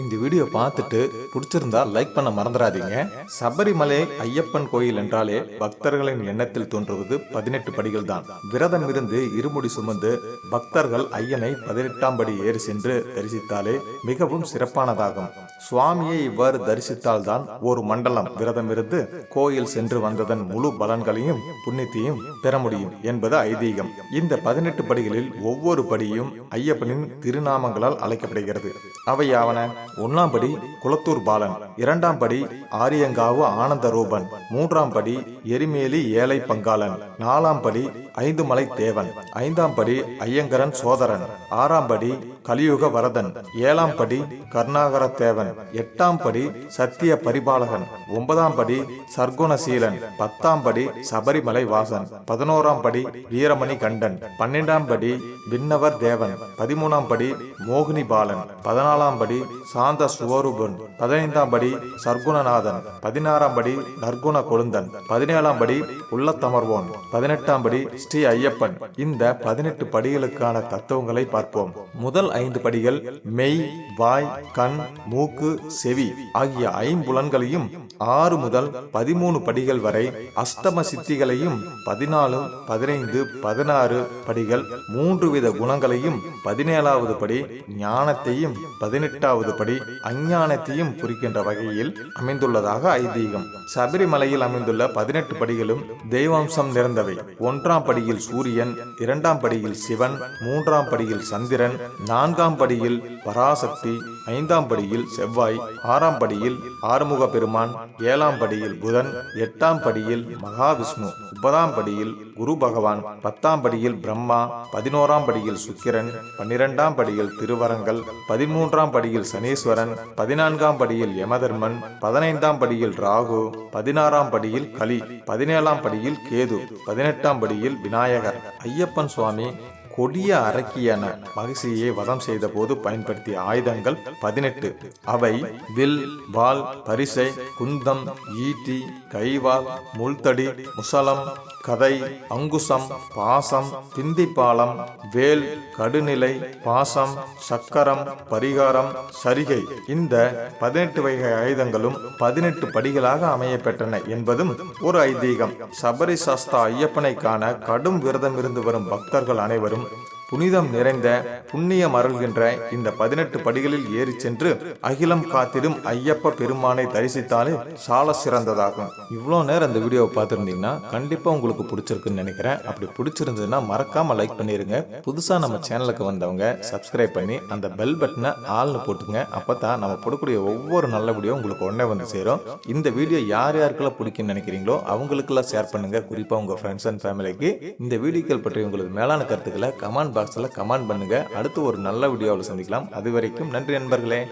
இந்த வீடியோ பார்த்துட்டு பிடிச்சிருந்தா லைக் பண்ண மறந்துடாதீங்க. சபரிமலை ஐயப்பன் கோயில் என்றாலே பக்தர்களின் எண்ணத்தில் தோன்றுவது 18 படிகள் தான். விரதம் இருந்து இருமுடி சுமந்து பக்தர்கள் ஐயனை 18ஆம் படி ஏறி சென்று தரிசித்தாலே மிகவும் சிறப்பானதாகும். சுவாமியை இவ்வாறு தரிசித்தால் தான் ஒரு மண்டலம் விரதம் இருந்து கோயில் சென்று வந்ததன் முழு பலன்களையும் புண்ணியத்தையும் பெற முடியும் என்பது ஐதீகம். இந்த 18 படிகளில் ஒவ்வொரு படியும் ஐயப்பனின் திருநாமங்களால் அழைக்கப்படுகிறது. அவையாவன: 1ஆம் படி குளத்தூர் பாலன், 2ஆம் படி ஆரியங்காவு ஆனந்த ரூபன், 3ஆம் படி எரிமேலி ஏழை பங்காளன், 4ஆம் படி ஐந்துமலை தேவன், 5ஆம் படி ஐயங்கரன் சோதரன், 6ஆம் படி கலியுக வரதன், 7ஆம் படி கருணாகர தேவன், 8ஆம் படி சத்திய பரிபாலகன், 9ஆம் படி சர்க்குணசீலன், 10ஆம் படி சபரிமலை வாசன், 11ஆம் படி வீரமணி கண்டன், 12ஆம் படி விண்ணவர் தேவன், 13ஆம் படி மோகினி பாலன், 14ஆம் படி சாந்த சுவரூபன், 15ஆம் படி சர்க்குணநாதன், 16ஆம் படி நற்குண கொழுந்தன், 17ஆம் படி உள்ளத்தமர்வோன், 18ஆம் படி ஸ்ரீ ஐயப்பன். இந்த 18 படிகளுக்கான தத்துவங்களை பார்ப்போம். முதல் 5 படிகள் மெய், வாய், கண், மூக்கு, செவி ஆகிய 5 புலன்களையும், 6 முதல் 13 படிகள் வரை அஷ்டம சித்திகளையும், 14, 15, 16 படிகள் 3 வித குணங்களையும், 17வது படி ஞானத்தையும், 18வது படி அஞ்ஞானத்தையும் குறிக்கின்ற வகையில் அமைந்துள்ளதாக ஐதீகம். சபரிமலையில் அமைந்துள்ள 18 படிகளும் தெய்வாம்சம் நிறைந்தவை. 1ஆம் படியில் சூரியன், 2ஆம் படியில் சிவன், 3ஆம் படியில் சந்திரன், 4ஆம் படியில் பராசக்தி, 5ஆம் படியில் செவ்வாய், 6ஆம் படியில் ஆறுமுக பெருமான், 7ஆம் படியில் புதன், 8ஆம் படியில் மகாவிஷ்ணு, 9ஆம் படியில் குரு பகவான், 10ஆம் படியில் பிரம்மா, 11ஆம் படியில் சுக்கிரன், 12ஆம் படியில் திருவரங்கள், 13ஆம் படியில் சனீஸ்வரன், 14ஆம் படியில் யமதர்மன், 15ஆம் படியில் ராகு, 16ஆம் படியில் கலி, 17ஆம் படியில் கேது, 18ஆம் படியில் விநாயகர். ஐயப்பன் சுவாமி கொடிய அரக்கியான மகிழ்ச்சியை வதம் செய்த போது பயன்படுத்திய ஆயுதங்கள் 18. அவை வில், வாள், பரிசை, குந்தம், ஈட்டி, கைவாள், முள்தடி, முசலம், கதை, அங்குசம், பாசம், திந்திப்பாலம், வேல், கடுநிலை, பாசம், சக்கரம், பரிகாரம், சரிகை. இந்த 18 வகை ஆயுதங்களும் 18 படிகளாக அமைய பெற்றன என்பதும் ஒரு ஐதீகம். சபரி சாஸ்தா ஐயப்பனை காண கடும் விரதம் இருந்து வரும் பக்தர்கள் அனைவரும் புனிதம் நிறைந்த புண்ணியம் அருள்கின்ற இந்த 18 படிகளில் ஏறி சென்று அகிலம் காத்திடும் ஐயப்ப பெருமானை தரிசித்தாலே சால சிறந்ததாகும். இவ்வளோ நேரம் இந்த வீடியோவை பார்த்துருந்தீங்கன்னா கண்டிப்பா உங்களுக்கு பிடிச்சிருக்குன்னு நினைக்கிறேன். அப்படி பிடிச்சிருந்ததுன்னா மறக்காம லைக் பண்ணிருங்க. புதுசா நம்ம சேனலுக்கு வந்தவங்க சப்ஸ்கிரைப் பண்ணி அந்த பெல் பட்டனை ஆள்னு போட்டுங்க. அப்பதான் நம்ம போடக்கூடிய ஒவ்வொரு நல்ல வீடியோ உங்களுக்கு உடனே வந்து சேரும். இந்த வீடியோ யார் யாருக்கெல்லாம் பிடிக்குன்னு நினைக்கிறீங்களோ அவங்களுக்கெல்லாம் ஷேர் பண்ணுங்க. குறிப்பா உங்க ஃப்ரெண்ட்ஸ் அண்ட் ஃபேமிலிக்கு. இந்த வீடியோக்கள் பற்றி உங்களுக்கு மேலான கருத்துக்களை கமெண்ட் பாக்ஸ்ல கமெண்ட் பண்ணுங்க. அடுத்து ஒரு நல்ல வீடியோவில் சந்திக்கலாம். அது வரைக்கும் நன்றி நண்பர்களே.